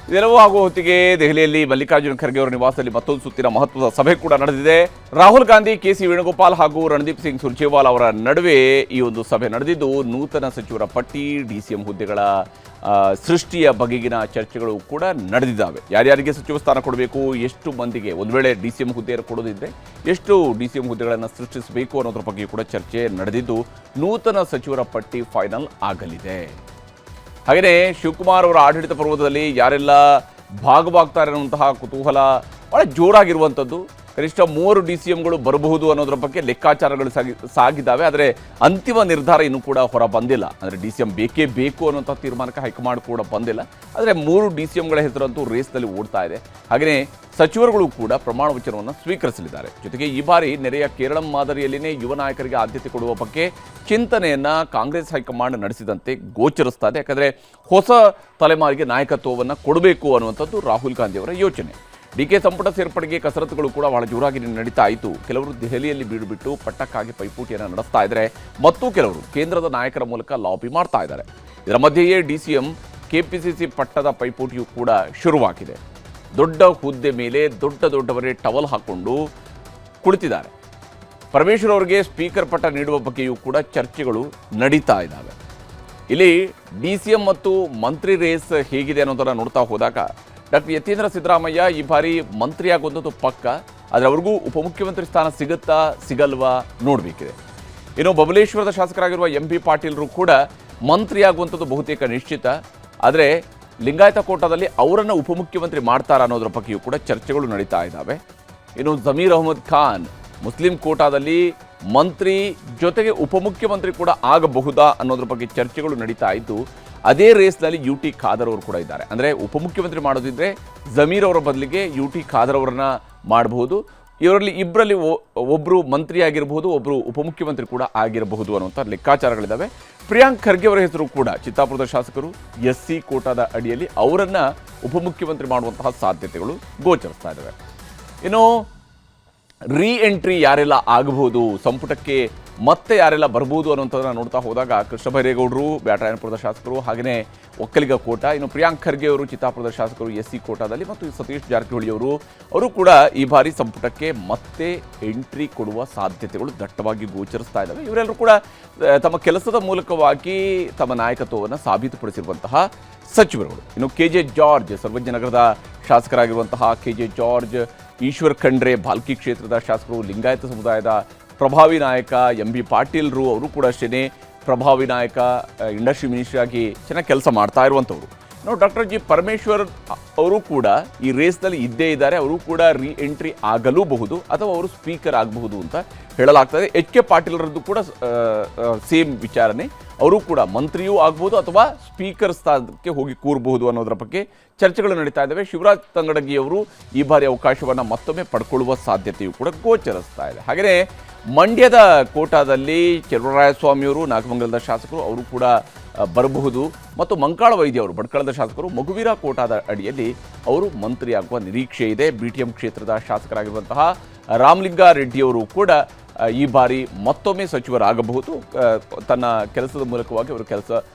ಇದೆಲ್ಲವೂ ಆಗುವ ಹೊತ್ತಿಗೆ ದೆಹಲಿಯಲ್ಲಿ ಮಲ್ಲಿಕಾರ್ಜುನ ಖರ್ಗೆ ಅವರ ನಿವಾಸದಲ್ಲಿ ಮತ್ತೊಂದು ಸುತ್ತಿನ ಮಹತ್ವದ ಸಭೆ ಕೂಡ ನಡೆದಿದೆ. ರಾಹುಲ್ ಗಾಂಧಿ, ಕೆಸಿ ವೇಣುಗೋಪಾಲ್ ಹಾಗೂ ರಣದೀಪ್ ಸಿಂಗ್ ಸುರ್ಜೇವಾಲಾ ಅವರ ನಡುವೆ ಈ ಒಂದು ಸಭೆ ನಡೆದಿದ್ದು, ನೂತನ ಸಚಿವರ ಪಟ್ಟಿ, ಡಿಸಿಎಂ ಹುದ್ದೆಗಳ ಸೃಷ್ಟಿಯ ಬಗೆಗಿನ ಚರ್ಚೆಗಳು ಕೂಡ ನಡೆದಿದ್ದಾವೆ. ಯಾರ್ಯಾರಿಗೆ ಸಚಿವ ಸ್ಥಾನ ಕೊಡಬೇಕು, ಎಷ್ಟು ಮಂದಿಗೆ ಒಂದು ವೇಳೆ ಡಿಸಿಎಂ ಹುದ್ದೆಯನ್ನು ಕೊಡೋದಿದ್ದರೆ ಎಷ್ಟು ಡಿಸಿಎಂ ಹುದ್ದೆಗಳನ್ನು ಸೃಷ್ಟಿಸಬೇಕು ಅನ್ನೋದ್ರ ಬಗ್ಗೆ ಕೂಡ ಚರ್ಚೆ ನಡೆದಿದ್ದು, ನೂತನ ಸಚಿವರ ಪಟ್ಟಿ ಫೈನಲ್ ಆಗಲಿದೆ. ಹಾಗೆಯೇ ಶಿವಕುಮಾರ್ ಅವರ ಆಡಳಿತ ಪರ್ವದಲ್ಲಿ ಯಾರೆಲ್ಲ ಭಾಗವಾಗ್ತಾರೆ ಅನ್ನುವಂತಹ ಕುತೂಹಲ ಭಾಳ ಜೋರಾಗಿರುವಂಥದ್ದು. ಕನಿಷ್ಠ 3 ಡಿಸಿಎಂಗಳು ಬರಬಹುದು ಅನ್ನೋದ್ರ ಬಗ್ಗೆ ಲೆಕ್ಕಾಚಾರಗಳು ಸಾಗಿದ್ದಾವೆ. ಆದರೆ ಅಂತಿಮ ನಿರ್ಧಾರ ಇನ್ನೂ ಕೂಡ ಹೊರ ಬಂದಿಲ್ಲ. ಅಂದರೆ ಡಿಸಿಎಂ ಬೇಕೇ ಬೇಕು ಅನ್ನೋಂಥ ತೀರ್ಮಾನಕ್ಕೆ ಹೈಕಮಾಂಡ್ ಕೂಡ ಬಂದಿಲ್ಲ. ಆದರೆ 3 ಡಿಸಿಎಂಗಳ ಹೆಸರಂತೂ ರೇಸ್ನಲ್ಲಿ ಓಡ್ತಾ ಇದೆ. ಹಾಗೆಯೇ ಸಚಿವರುಗಳು ಕೂಡ ಪ್ರಮಾಣ ವಚನವನ್ನು ಸ್ವೀಕರಿಸಲಿದ್ದಾರೆ. ಜೊತೆಗೆ ಈ ಬಾರಿ ನೆರೆಯ ಕೇರಳ ಮಾದರಿಯಲ್ಲಿಯೇ ಯುವ ನಾಯಕರಿಗೆ ಆದ್ಯತೆ ಕೊಡುವ ಬಗ್ಗೆ ಚಿಂತನೆಯನ್ನು ಕಾಂಗ್ರೆಸ್ ಹೈಕಮಾಂಡ್ ನಡೆಸಿದಂತೆ ಗೋಚರಿಸ್ತಾ ಇದೆ. ಯಾಕಂದರೆ ಹೊಸ ತಲೆಮಾರಿಗೆ ನಾಯಕತ್ವವನ್ನು ಕೊಡಬೇಕು ಅನ್ನುವಂಥದ್ದು ರಾಹುಲ್ ಗಾಂಧಿ ಅವರ ಯೋಚನೆ. ಡಿಕೆ ಸಂಪುಟ ಸೇರ್ಪಡೆಗೆ ಕಸರತ್ತುಗಳು ಕೂಡ ಬಹಳ ಜೋರಾಗಿ ನಡೀತಾ ಇತ್ತು. ಕೆಲವರು ದೆಹಲಿಯಲ್ಲಿ ಬೀಡು ಬಿಟ್ಟು ಪಟ್ಟಕ್ಕಾಗಿ ಪೈಪೋಟಿಯನ್ನು ನಡೆಸ್ತಾ ಇದ್ದಾರೆ. ಮತ್ತು ಕೆಲವರು ಕೇಂದ್ರದ ನಾಯಕರ ಮೂಲಕ ಲಾಬಿ ಮಾಡ್ತಾ ಇದ್ದಾರೆ. ಇದರ ಮಧ್ಯೆಯೇ ಡಿಸಿಎಂ ಕೆಪಿಸಿಸಿ ಪಟ್ಟದ ಪೈಪೋಟಿಯೂ ಕೂಡ ಶುರುವಾಗಿದೆ. ದೊಡ್ಡ ಹುದ್ದೆ ಮೇಲೆ ದೊಡ್ಡವರೇ ಟವಲ್ ಹಾಕ್ಕೊಂಡು ಕುಳಿತಿದ್ದಾರೆ. ಪರಮೇಶ್ವರ್ ಅವರಿಗೆ ಸ್ಪೀಕರ್ ಪಟ್ಟ ನೀಡುವ ಬಗ್ಗೆಯೂ ಕೂಡ ಚರ್ಚೆಗಳು ನಡೀತಾ ಇದ್ದಾವೆ. ಇಲ್ಲಿ ಡಿಸಿಎಂ ಮತ್ತು ಮಂತ್ರಿ ರೇಸ್ ಹೇಗಿದೆ ಅನ್ನೋದನ್ನು ನೋಡ್ತಾ ಹೋದಾಗ ಡಾಕ್ಟರ್ ಯತೀಂದ್ರ ಸಿದ್ದರಾಮಯ್ಯ ಈ ಬಾರಿ ಮಂತ್ರಿಯಾಗುವಂಥದ್ದು ಪಕ್ಕ. ಆದರೆ ಅವ್ರಿಗೂ ಉಪಮುಖ್ಯಮಂತ್ರಿ ಸ್ಥಾನ ಸಿಗುತ್ತಾ ಸಿಗಲ್ವಾ ನೋಡಬೇಕಿದೆ. ಇನ್ನು ಬಬಲೇಶ್ವರದ ಶಾಸಕರಾಗಿರುವ MP ಪಾಟೀಲ್ರು ಕೂಡ ಮಂತ್ರಿಯಾಗುವಂಥದ್ದು ಬಹುತೇಕ ನಿಶ್ಚಿತ. ಆದರೆ ಲಿಂಗಾಯತ ಕೋಟಾದಲ್ಲಿ ಅವರನ್ನು ಉಪಮುಖ್ಯಮಂತ್ರಿ ಮಾಡ್ತಾರಾ ಅನ್ನೋದ್ರ ಬಗ್ಗೆಯೂ ಕೂಡ ಚರ್ಚೆಗಳು ನಡೀತಾ ಇದ್ದಾವೆ. ಇನ್ನು ಜಮೀರ್ ಅಹ್ಮದ್ ಖಾನ್ ಮುಸ್ಲಿಂ ಕೋಟಾದಲ್ಲಿ ಮಂತ್ರಿ ಜೊತೆಗೆ ಉಪಮುಖ್ಯಮಂತ್ರಿ ಕೂಡ ಆಗಬಹುದಾ ಅನ್ನೋದ್ರ ಬಗ್ಗೆ ಚರ್ಚೆಗಳು ನಡೀತಾ ಇದ್ದು, ಅದೇ ರೇಸ್ನಲ್ಲಿ UT ಖಾದರ್ ಅವರು ಕೂಡ ಇದ್ದಾರೆ. ಅಂದರೆ ಉಪಮುಖ್ಯಮಂತ್ರಿ ಮಾಡೋದಿದ್ರೆ ಜಮೀರ್ ಅವರ ಬದಲಿಗೆ UT ಖಾದರ್ ಅವರನ್ನ ಮಾಡಬಹುದು. ಇವರಲ್ಲಿ ಇಬ್ಬರಲ್ಲಿ ಒಬ್ಬರು ಮಂತ್ರಿ ಆಗಿರಬಹುದು, ಒಬ್ಬರು ಉಪಮುಖ್ಯಮಂತ್ರಿ ಕೂಡ ಆಗಿರಬಹುದು ಅನ್ನುವಂಥ ಲೆಕ್ಕಾಚಾರಗಳಿದ್ದಾವೆ. ಪ್ರಿಯಾಂಕ್ ಖರ್ಗೆ ಅವರ ಹೆಸರು ಕೂಡ ಚಿತ್ತಾಪುರದ ಶಾಸಕರು SC ಕೋಟಾದ ಅಡಿಯಲ್ಲಿ ಅವರನ್ನು ಉಪಮುಖ್ಯಮಂತ್ರಿ ಮಾಡುವಂತಹ ಸಾಧ್ಯತೆಗಳು ಗೋಚರಿಸ್ತಾ ಇದ್ದಾವೆ. ಇನ್ನು ಎಂಟ್ರಿ ಯಾರೆಲ್ಲ ಆಗಬಹುದು, ಸಂಪುಟಕ್ಕೆ ಮತ್ತೆ ಯಾರೆಲ್ಲ ಬರ್ಬೋದು ಅನ್ನೋಂಥದ್ದನ್ನು ನೋಡ್ತಾ ಹೋದಾಗ ಕೃಷ್ಣ ಬೈರೇಗೌಡರು ಬ್ಯಾಟರಾಯನಪುರದ ಶಾಸಕರು, ಹಾಗೆಯೇ ಒಕ್ಕಲಿಗ ಕೋಟ, ಇನ್ನು ಪ್ರಿಯಾಂಕ್ ಖರ್ಗೆ ಅವರು ಚಿತ್ತಾಪುರದ ಶಾಸಕರು SC ಕೋಟಾದಲ್ಲಿ, ಮತ್ತು ಸತೀಶ್ ಜಾರಕಿಹೊಳಿ ಅವರು ಕೂಡ ಈ ಬಾರಿ ಸಂಪುಟಕ್ಕೆ ಮತ್ತೆ ಎಂಟ್ರಿ ಕೊಡುವ ಸಾಧ್ಯತೆಗಳು ದಟ್ಟವಾಗಿ ಗೋಚರಿಸ್ತಾ ಇದ್ದಾವೆ. ಇವರೆಲ್ಲರೂ ಕೂಡ ತಮ್ಮ ಕೆಲಸದ ಮೂಲಕವಾಗಿ ತಮ್ಮ ನಾಯಕತ್ವವನ್ನು ಸಾಬೀತುಪಡಿಸಿರುವಂತಹ ಸಚಿವರುಗಳು. ಇನ್ನು KJ ಜಾರ್ಜ್, ಸರ್ವಜ್ಞನಗರದ ಶಾಸಕರಾಗಿರುವಂತಹ KJ ಜಾರ್ಜ್, ಈಶ್ವರ್ ಖಂಡ್ರೆ ಬಾಲ್ಕಿ ಕ್ಷೇತ್ರದ ಶಾಸಕರು, ಲಿಂಗಾಯತ ಸಮುದಾಯದ ಪ್ರಭಾವಿ ನಾಯಕ MB ಪಾಟೀಲ್ರು ಅವರು ಕೂಡ ಅಷ್ಟೇ ಪ್ರಭಾವಿ ನಾಯಕ, ಇಂಡಸ್ಟ್ರಿ ಮಿನಿಸ್ಟರ್ ಆಗಿ ಚೆನ್ನಾಗಿ ಕೆಲಸ ಮಾಡ್ತಾ ಇರುವಂಥವ್ರು. ನಾವು ಡಾಕ್ಟರ್ G ಪರಮೇಶ್ವರ್ ಅವರು ಕೂಡ ಈ ರೇಸ್ನಲ್ಲಿ ಇದ್ದೇ ಇದ್ದಾರೆ. ಅವರು ಕೂಡ ಎಂಟ್ರಿ ಆಗಲೂಬಹುದು ಅಥವಾ ಅವರು ಸ್ಪೀಕರ್ ಆಗಬಹುದು ಅಂತ ಹೇಳಲಾಗ್ತದೆ. HK ಪಾಟೀಲ್ರದ್ದು ಕೂಡ ಸೇಮ್ ವಿಚಾರನೆ. ಅವರು ಕೂಡ ಮಂತ್ರಿಯೂ ಆಗ್ಬೋದು ಅಥವಾ ಸ್ಪೀಕರ್ ಸ್ಥಾನಕ್ಕೆ ಹೋಗಿ ಕೂರಬಹುದು ಅನ್ನೋದರ ಬಗ್ಗೆ ಚರ್ಚೆಗಳು ನಡೀತಾ ಇದ್ದಾವೆ. ಶಿವರಾಜ್ ತಂಗಡಗಿಯವರು ಈ ಬಾರಿ ಅವಕಾಶವನ್ನು ಮತ್ತೊಮ್ಮೆ ಪಡ್ಕೊಳ್ಳುವ ಸಾಧ್ಯತೆಯೂ ಕೂಡ ಗೋಚರಿಸ್ತಾ ಇದೆ. ಹಾಗೆಯೇ ಮಂಡ್ಯದ ಕೋಟಾದಲ್ಲಿ ಚಲುವರಾಯಸ್ವಾಮಿಯವರು, ನಾಗಮಂಗಲದ ಶಾಸಕರು, ಅವರು ಕೂಡ ಬರಬಹುದು. ಮತ್ತು ಮಂಕಾಳ ವೈದ್ಯ ಅವರು ಭಟ್ಕಳದ ಶಾಸಕರು, ಮಗುವೀರ ಕೋಟಾದ ಅಡಿಯಲ್ಲಿ ಅವರು ಮಂತ್ರಿಯಾಗುವ ನಿರೀಕ್ಷೆ ಇದೆ. BTM ಕ್ಷೇತ್ರದ ಶಾಸಕರಾಗಿರುವಂತಹ ರಾಮಲಿಂಗಾರೆಡ್ಡಿಯವರು ಕೂಡ ಈ ಬಾರಿ ಮತ್ತೊಮ್ಮೆ ಸಚಿವರಾಗಬಹುದು. ತನ್ನ ಕೆಲಸದ ಮೂಲಕವಾಗಿ ಅವರು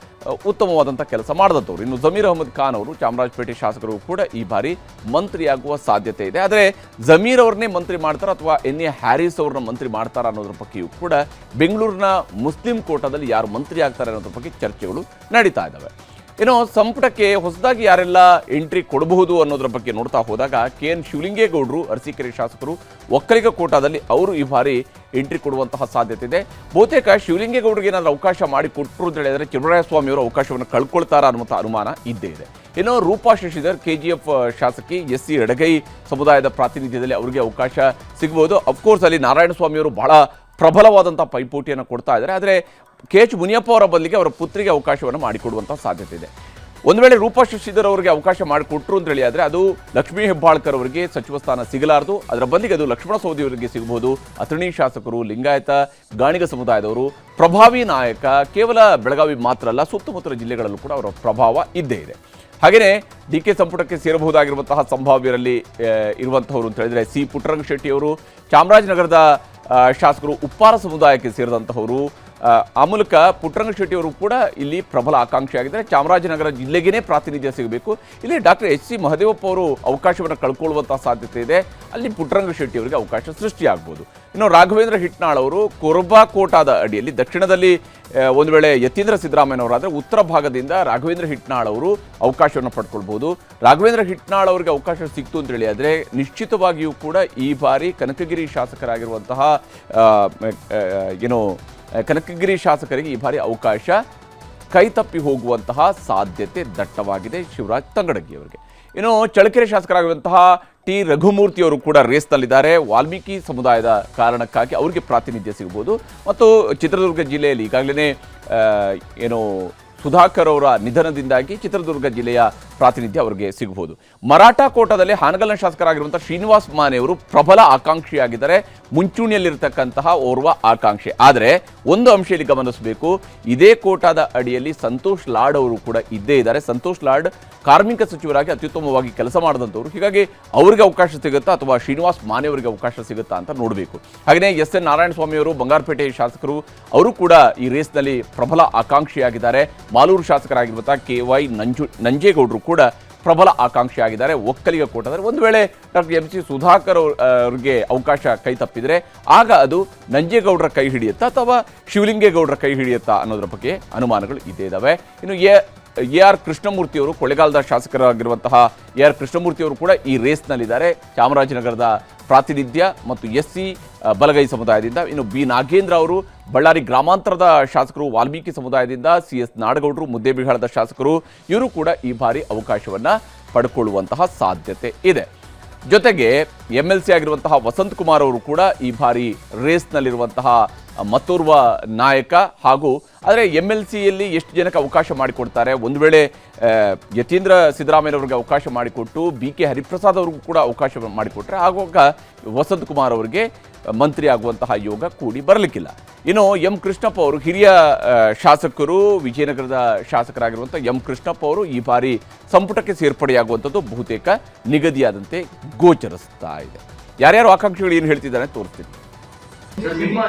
ಉತ್ತಮವಾದಂಥ ಕೆಲಸ ಮಾಡಿದಂಥವ್ರು. ಇನ್ನು ಜಮೀರ್ ಅಹ್ಮದ್ ಖಾನ್ ಅವರು ಚಾಮರಾಜಪೇಟೆ ಶಾಸಕರು ಕೂಡ ಈ ಬಾರಿ ಮಂತ್ರಿಯಾಗುವ ಸಾಧ್ಯತೆ ಇದೆ. ಆದರೆ ಜಮೀರ್ ಅವ್ರನ್ನೇ ಮಂತ್ರಿ ಮಾಡ್ತಾರಾ ಅಥವಾ NA ಹ್ಯಾರಿಸ್ ಅವ್ರನ್ನ ಮಂತ್ರಿ ಮಾಡ್ತಾರಾ ಅನ್ನೋದ್ರ ಬಗ್ಗೆಯೂ ಕೂಡ ಬೆಂಗಳೂರಿನ ಮುಸ್ಲಿಂ ಕೋಟಾದಲ್ಲಿ ಯಾರು ಮಂತ್ರಿ ಆಗ್ತಾರೆ ಅನ್ನೋದ್ರ ಬಗ್ಗೆ ಚರ್ಚೆಗಳು ನಡೀತಾ ಇದ್ದಾವೆ. ಇನ್ನು ಸಂಪುಟಕ್ಕೆ ಹೊಸದಾಗಿ ಯಾರೆಲ್ಲ ಎಂಟ್ರಿ ಕೊಡಬಹುದು ಅನ್ನೋದ್ರ ಬಗ್ಗೆ ನೋಡ್ತಾ ಹೋದಾಗ KN ಶಿವಲಿಂಗೇಗೌಡರು, ಅರಸೀಕೆರೆ ಶಾಸಕರು, ಒಕ್ಕಲಿಗ ಕೋಟಾದಲ್ಲಿ ಅವರು ಈ ಬಾರಿ ಎಂಟ್ರಿ ಕೊಡುವಂತಹ ಸಾಧ್ಯತೆ ಇದೆ. ಬಹುತೇಕ ಶಿವಲಿಂಗೇಗೌಡರಿಗೆ ಏನಾದರೂ ಅವಕಾಶ ಮಾಡಿಕೊಟ್ಟರು ಅಂತ ಹೇಳಿದರೆ ಚಲುವರಾಯಸ್ವಾಮಿ ಅವರು ಅವಕಾಶವನ್ನು ಕಳ್ಕೊಳ್ತಾರಾ ಅನ್ನುವಂಥ ಅನುಮಾನ ಇದ್ದೇ ಇದೆ. ಇನ್ನು ರೂಪಾ ಶಶಿಧರ್ KGF ಶಾಸಕಿ, SC ಎಡಗೈ ಸಮುದಾಯದ ಪ್ರಾತಿನಿಧ್ಯದಲ್ಲಿ ಅವರಿಗೆ ಅವಕಾಶ ಸಿಗಬಹುದು. ಅಫ್ಕೋರ್ಸ್ ಅಲ್ಲಿ ನಾರಾಯಣಸ್ವಾಮಿ ಅವರು ಬಹಳ ಪ್ರಬಲವಾದಂಥ ಪೈಪೋಟಿಯನ್ನು ಕೊಡ್ತಾ ಇದ್ದಾರೆ. ಆದರೆ KH ಮುನಿಯಪ್ಪ ಅವರ ಬದಲಿಗೆ ಅವರ ಪುತ್ರಿಗೆ ಅವಕಾಶವನ್ನು ಮಾಡಿಕೊಡುವಂಥ ಸಾಧ್ಯತೆ ಇದೆ. ಒಂದು ವೇಳೆ ರೂಪಾ ಶಶಿಧರ್ ಅವರಿಗೆ ಅವಕಾಶ ಮಾಡಿಕೊಟ್ರು ಅಂತ ಹೇಳಿ ಆದರೆ ಅದು ಲಕ್ಷ್ಮೀ ಹೆಬ್ಬಾಳ್ಕರ್ ಅವರಿಗೆ ಸಚಿವ ಸ್ಥಾನ ಸಿಗಲಾರದು. ಅದರ ಬದಲಿಗೆ ಅದು ಲಕ್ಷ್ಮಣ ಸವದಿ ಅವರಿಗೆ ಸಿಗಬಹುದು. ಅಥಣಿ ಶಾಸಕರು, ಲಿಂಗಾಯತ ಗಾಣಿಗ ಸಮುದಾಯದವರು, ಪ್ರಭಾವಿ ನಾಯಕ, ಕೇವಲ ಬೆಳಗಾವಿ ಮಾತ್ರ ಅಲ್ಲ ಸುತ್ತಮುತ್ತಲ ಜಿಲ್ಲೆಗಳಲ್ಲೂ ಕೂಡ ಅವರ ಪ್ರಭಾವ ಇದ್ದೇ ಇದೆ. ಹಾಗೆಯೇ DK ಸಂಪುಟಕ್ಕೆ ಸೇರಬಹುದಾಗಿರುವಂತಹ ಸಂಭಾವ್ಯರಲ್ಲಿ ಇರುವಂಥವರು ಅಂತ ಹೇಳಿದರೆ C ಪುಟ್ಟರಂಗ ಶೆಟ್ಟಿ ಅವರು, ಚಾಮರಾಜನಗರದ ಶಾಸಕರು, ಉಪ್ಪಾರ ಸಮುದಾಯಕ್ಕೆ ಸೇರಿದಂತಹವರು, ಆ ಮೂಲಕ ಪುಟ್ಟರಂಗ ಶೆಟ್ಟಿ ಅವರು ಕೂಡ ಇಲ್ಲಿ ಪ್ರಬಲ ಆಕಾಂಕ್ಷಿಯಾಗಿದ್ದಾರೆ. ಚಾಮರಾಜನಗರ ಜಿಲ್ಲೆಗೇ ಪ್ರಾತಿನಿಧ್ಯ ಸಿಗಬೇಕು. ಇಲ್ಲಿ ಡಾಕ್ಟರ್ ಎಚ್ ಸಿ ಮಹದೇವಪ್ಪ ಅವರು ಅವಕಾಶವನ್ನು ಕಳ್ಕೊಳ್ಳುವಂಥ ಸಾಧ್ಯತೆ ಇದೆ. ಅಲ್ಲಿ ಪುಟ್ಟರಂಗ ಶೆಟ್ಟಿ ಅವರಿಗೆ ಅವಕಾಶ ಸೃಷ್ಟಿಯಾಗಬಹುದು. ಇನ್ನು ರಾಘವೇಂದ್ರ ಹಿಟ್ನಾಳ್ ಅವರು ಕೊರಬಾ ಕೋಟಾದ ಅಡಿಯಲ್ಲಿ ದಕ್ಷಿಣದಲ್ಲಿ ಒಂದು ವೇಳೆ ಯತೀಂದ್ರ ಸಿದ್ದರಾಮಯ್ಯನವರಾದರೆ ಉತ್ತರ ಭಾಗದಿಂದ ರಾಘವೇಂದ್ರ ಹಿಟ್ನಾಳ್ ಅವರು ಅವಕಾಶವನ್ನು ಪಡ್ಕೊಳ್ಬಹುದು. ರಾಘವೇಂದ್ರ ಹಿಟ್ನಾಳ್ ಅವರಿಗೆ ಅವಕಾಶ ಸಿಕ್ತು ಅಂತೇಳಿ ಆದರೆ ನಿಶ್ಚಿತವಾಗಿಯೂ ಕೂಡ ಈ ಬಾರಿ ಕನಕಗಿರಿ ಶಾಸಕರಾಗಿರುವಂತಹ ಕನಕಗಿರಿ ಶಾಸಕರಿಗೆ ಈ ಬಾರಿ ಅವಕಾಶ ಕೈತಪ್ಪಿ ಹೋಗುವಂತಹ ಸಾಧ್ಯತೆ ದಟ್ಟವಾಗಿದೆ ಶಿವರಾಜ್ ತಂಗಡಗಿ ಅವರಿಗೆ. ಇನ್ನು ಚಳ್ಳಕೆರೆ ಶಾಸಕರಾಗಿರುವಂತಹ ಟಿ ರಘುಮೂರ್ತಿ ಅವರು ಕೂಡ ರೇಸ್ನಲ್ಲಿದ್ದಾರೆ. ವಾಲ್ಮೀಕಿ ಸಮುದಾಯದ ಕಾರಣಕ್ಕಾಗಿ ಅವರಿಗೆ ಪ್ರಾತಿನಿಧ್ಯ ಸಿಗಬಹುದು. ಮತ್ತು ಚಿತ್ರದುರ್ಗ ಜಿಲ್ಲೆಯಲ್ಲಿ ಈಗಾಗಲೇ ಸುಧಾಕರ್ ಅವರ ನಿಧನದಿಂದಾಗಿ ಚಿತ್ರದುರ್ಗ ಜಿಲ್ಲೆಯ ಪ್ರಾತಿನಿಧ್ಯ ಅವರಿಗೆ ಸಿಗಬಹುದು. ಮರಾಠ ಕೋಟಾದಲ್ಲಿ ಹಾನಗಲ್ನ ಶಾಸಕರಾಗಿರುವಂಥ ಶ್ರೀನಿವಾಸ್ ಮಾನೆ ಅವರು ಪ್ರಬಲ ಆಕಾಂಕ್ಷಿಯಾಗಿದ್ದಾರೆ, ಮುಂಚೂಣಿಯಲ್ಲಿರ್ತಕ್ಕಂತಹ ಓರ್ವ ಆಕಾಂಕ್ಷಿ. ಆದರೆ ಒಂದು ಅಂಶ ಇಲ್ಲಿ ಗಮನಿಸಬೇಕು, ಇದೇ ಕೋಟಾದ ಅಡಿಯಲ್ಲಿ ಸಂತೋಷ್ ಲಾಡ್ ಅವರು ಕೂಡ ಇದ್ದೇ ಇದ್ದಾರೆ. ಸಂತೋಷ್ ಲಾಡ್ ಕಾರ್ಮಿಕ ಸಚಿವರಾಗಿ ಅತ್ಯುತ್ತಮವಾಗಿ ಕೆಲಸ ಮಾಡಿದಂಥವ್ರು. ಹೀಗಾಗಿ ಅವರಿಗೆ ಅವಕಾಶ ಸಿಗುತ್ತಾ ಅಥವಾ ಶ್ರೀನಿವಾಸ್ ಮಾನೆ ಅವರಿಗೆ ಅವಕಾಶ ಸಿಗುತ್ತಾ ಅಂತ ನೋಡಬೇಕು. ಹಾಗೆಯೇ ಎಸ್ ಎನ್ ನಾರಾಯಣಸ್ವಾಮಿ ಅವರು ಬಂಗಾರಪೇಟೆ ಶಾಸಕರು, ಅವರು ಕೂಡ ಈ ರೇಸ್ನಲ್ಲಿ ಪ್ರಬಲ ಆಕಾಂಕ್ಷಿಯಾಗಿದ್ದಾರೆ. ಮಾಲೂರು ಶಾಸಕರಾಗಿರುವಂಥ KY ನಂಜೇಗೌಡರು ಕೂಡ ಪ್ರಬಲ ಆಕಾಂಕ್ಷಿಯಾಗಿದ್ದಾರೆ ಒಕ್ಕಲಿಗ ಕೋಟಾದರೆ. ಒಂದು ವೇಳೆ ಡಾಕ್ಟರ್ MC ಸುಧಾಕರ್ ಅವರಿಗೆ ಅವಕಾಶ ಕೈ ತಪ್ಪಿದರೆ ಆಗ ಅದು ನಂಜೇಗೌಡರ ಕೈ ಹಿಡಿಯುತ್ತಾ ಅಥವಾ ಶಿವಲಿಂಗೇಗೌಡರ ಕೈ ಹಿಡಿಯುತ್ತಾ ಅನ್ನೋದ್ರ ಬಗ್ಗೆ ಅನುಮಾನಗಳು ಇದ್ದೇ ಇದ್ದಾವೆ. ಇನ್ನು AR ಕೃಷ್ಣಮೂರ್ತಿ ಅವರು, ಕೊಳ್ಳೇಗಾಲದ ಶಾಸಕರಾಗಿರುವಂತಹ AR ಕೃಷ್ಣಮೂರ್ತಿ ಅವರು ಕೂಡ ಈ ರೇಸ್ನಲ್ಲಿದ್ದಾರೆ ಚಾಮರಾಜನಗರದ ಪ್ರಾತಿನಿಧ್ಯ ಮತ್ತು SC ಬಲಗೈ ಸಮುದಾಯದಿಂದ. ಇನ್ನು B ನಾಗೇಂದ್ರ ಅವರು ಬಳ್ಳಾರಿ ಗ್ರಾಮಾಂತರದ ಶಾಸಕರು, ವಾಲ್ಮೀಕಿ ಸಮುದಾಯದಿಂದ. CS ನಾಡಗೌಡರು ಮುದ್ದೇಬಿಹಾಳದ ಶಾಸಕರು, ಇವರು ಕೂಡ ಈ ಬಾರಿ ಅವಕಾಶವನ್ನು ಪಡ್ಕೊಳ್ಳುವಂತಹ ಸಾಧ್ಯತೆ ಇದೆ. ಜೊತೆಗೆ MLC ಆಗಿರುವಂತಹ ವಸಂತ್ ಕುಮಾರ್ ಅವರು ಕೂಡ ಈ ಬಾರಿ ರೇಸ್ನಲ್ಲಿರುವಂತಹ ಮತ್ತೋರ್ವ ನಾಯಕ. ಹಾಗೂ ಆದರೆ MLCಯಲ್ಲಿ ಎಷ್ಟು ಜನಕ್ಕೆ ಅವಕಾಶ ಮಾಡಿಕೊಡ್ತಾರೆ, ಒಂದು ವೇಳೆ ಯತೀಂದ್ರ ಸಿದ್ದರಾಮಯ್ಯನವ್ರಿಗೆ ಅವಕಾಶ ಮಾಡಿಕೊಟ್ಟು BK ಹರಿಪ್ರಸಾದ್ ಅವ್ರಿಗೂ ಕೂಡ ಅವಕಾಶ ಮಾಡಿಕೊಟ್ರೆ ಆವಾಗ ವಸಂತ್ ಕುಮಾರ್ ಅವರಿಗೆ ಮಂತ್ರಿ ಆಗುವಂತಹ ಯೋಗ ಕೂಡಿ ಬರಲಿಕ್ಕಿಲ್ಲ. ಇನ್ನು M ಕೃಷ್ಣಪ್ಪ ಅವರು ಹಿರಿಯ ಶಾಸಕರು, ವಿಜಯನಗರದ ಶಾಸಕರಾಗಿರುವಂಥ M ಕೃಷ್ಣಪ್ಪ ಅವರು ಈ ಬಾರಿ ಸಂಪುಟಕ್ಕೆ ಸೇರ್ಪಡೆಯಾಗುವಂಥದ್ದು ಬಹುತೇಕ ನಿಗದಿಯಾದಂತೆ ಗೋಚರಿಸ್ತಾ ಇದೆ. ಯಾರ್ಯಾರು ಆಕಾಂಕ್ಷಿಗಳು ಏನು ಹೇಳ್ತಿದ್ದಾರೆ ತೋರಿಸ್ತೀನಿ.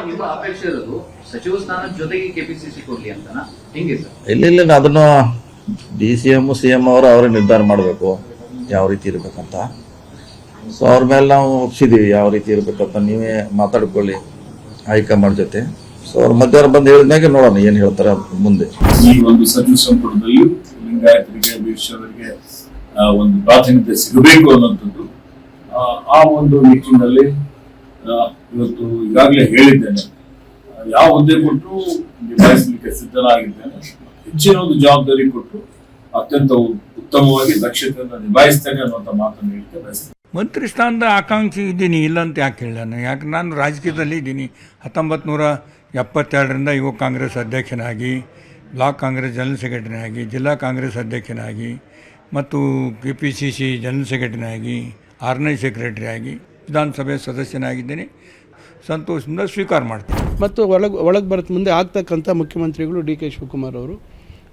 ನಿಮ್ಮ ಅಪೇಕ್ಷೆ ಇರೋದು ಸಚಿವ ಸ್ಥಾನದ ಜೊತೆಗೆ KPCC ಕೊಡ್ಲಿ ಅಂತನಾ, ಹೆಂಗೆ ಸರ್? ಇಲ್ಲ, ಅದನ್ನು DCM CM ಅವರು ಅವರೇ ನಿರ್ಧಾರ ಮಾಡಬೇಕು ಯಾವ ರೀತಿ ಇರ್ಬೇಕಂತ. ಸೊ ಅವ್ರ ಮೇಲೆ ನಾವು ಒಪ್ಸಿದೀವಿ ಯಾವ ರೀತಿ ಇರ್ಬೇಕಂತ. ನೀವೇ ಮಾತಾಡ್ಕೊಳ್ಳಿ ಹೈಕಮಾಂಡ್ ಜೊತೆ. ಸೊ ಅವ್ರ ಮಧ್ಯಾಹ್ನ ಬಂದು ಹೇಳಿದ್ಮೇಲೆ ನೋಡೋಣ ಏನ್ ಹೇಳ್ತಾರೆ ಮುಂದೆ. ಈ ಒಂದು ಸಚಿವ ಸಂಪುಟದಲ್ಲಿ ಲಿಂಗಾಯತರಿಗೆ, ವೀರಶೈವರಿಗೆ ಒಂದು ಪ್ರಾತಿನಿಧ್ಯ ಸಿಗಬೇಕು ಅನ್ನೋಂಥದ್ದು ಆ ಒಂದು ನಿಟ್ಟಿನಲ್ಲಿ ಇವತ್ತು ಈಗಾಗಲೇ ಹೇಳಿದ್ದೇನೆ. ಯಾವ ಹುದ್ದೆ ಕೊಟ್ಟು ನಿಭಾಯಿಸಲಿಕ್ಕೆ ಸಿದ್ಧನಾಗಿದ್ದೇನೆ. ಹೆಚ್ಚಿನ ಒಂದು ಜವಾಬ್ದಾರಿ ಕೊಟ್ಟು ಅತ್ಯಂತ ಉತ್ತಮವಾಗಿ ದಕ್ಷತೆಯಿಂದ ನಿಭಾಯಿಸ್ತೇನೆ ಅನ್ನುವಂಥ ಮಾತನ್ನು ಹೇಳಿಕೆ ಬಯಸ್ತೇನೆ. ಮಂತ್ರಿ ಸ್ಥಾನದ ಆಕಾಂಕ್ಷಿ ಇದ್ದೀನಿ, ಇಲ್ಲ ಅಂತ ಯಾಕೆ ಹೇಳಿಲ್ಲ. ಯಾಕೆ ನಾನು ರಾಜಕೀಯದಲ್ಲಿ ಇದ್ದೀನಿ. 1972ರಿಂದ ಯುವ ಕಾಂಗ್ರೆಸ್ ಅಧ್ಯಕ್ಷನಾಗಿ, ಬ್ಲಾಕ್ ಕಾಂಗ್ರೆಸ್ ಜನರಲ್ ಸೆಕ್ರೆಟರಿನಾಗಿ, ಜಿಲ್ಲಾ ಕಾಂಗ್ರೆಸ್ ಅಧ್ಯಕ್ಷನಾಗಿ ಮತ್ತು KPCC ಜನರಲ್ ಸೆಕ್ರೆಟರಿನಾಗಿ, ಆರ್ಗನೈಸ್ ಸೆಕ್ರೆಟರಿಯಾಗಿ, ವಿಧಾನಸಭೆ ಸದಸ್ಯನಾಗಿದ್ದೀನಿ. ಸಂತೋಷದಿಂದ ಸ್ವೀಕಾರ ಮಾಡ್ತೀನಿ. ಮತ್ತು ಒಳಗೆ ಬರೋದು ಮುಂದೆ ಆಗ್ತಕ್ಕಂಥ ಮುಖ್ಯಮಂತ್ರಿಗಳು DK ಶಿವಕುಮಾರ್ ಅವರು,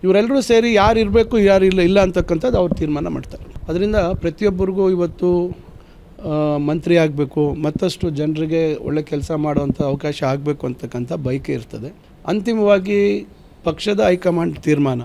ಇವರೆಲ್ಲರೂ ಸೇರಿ ಯಾರು ಇರಬೇಕು ಯಾರು ಇಲ್ಲ ಅಂತಕ್ಕಂಥದ್ದು ಅವ್ರು ತೀರ್ಮಾನ ಮಾಡ್ತಾರೆ. ಅದರಿಂದ ಪ್ರತಿಯೊಬ್ಬರಿಗೂ ಇವತ್ತು ಮಂತ್ರಿ ಆಗಬೇಕು, ಮತ್ತಷ್ಟು ಜನರಿಗೆ ಒಳ್ಳೆ ಕೆಲಸ ಮಾಡುವಂಥ ಅವಕಾಶ ಆಗಬೇಕು ಅಂತಕ್ಕಂಥ ಬಯಕೆ ಇರ್ತದೆ. ಅಂತಿಮವಾಗಿ ಪಕ್ಷದ ಹೈಕಮಾಂಡ್ ತೀರ್ಮಾನ,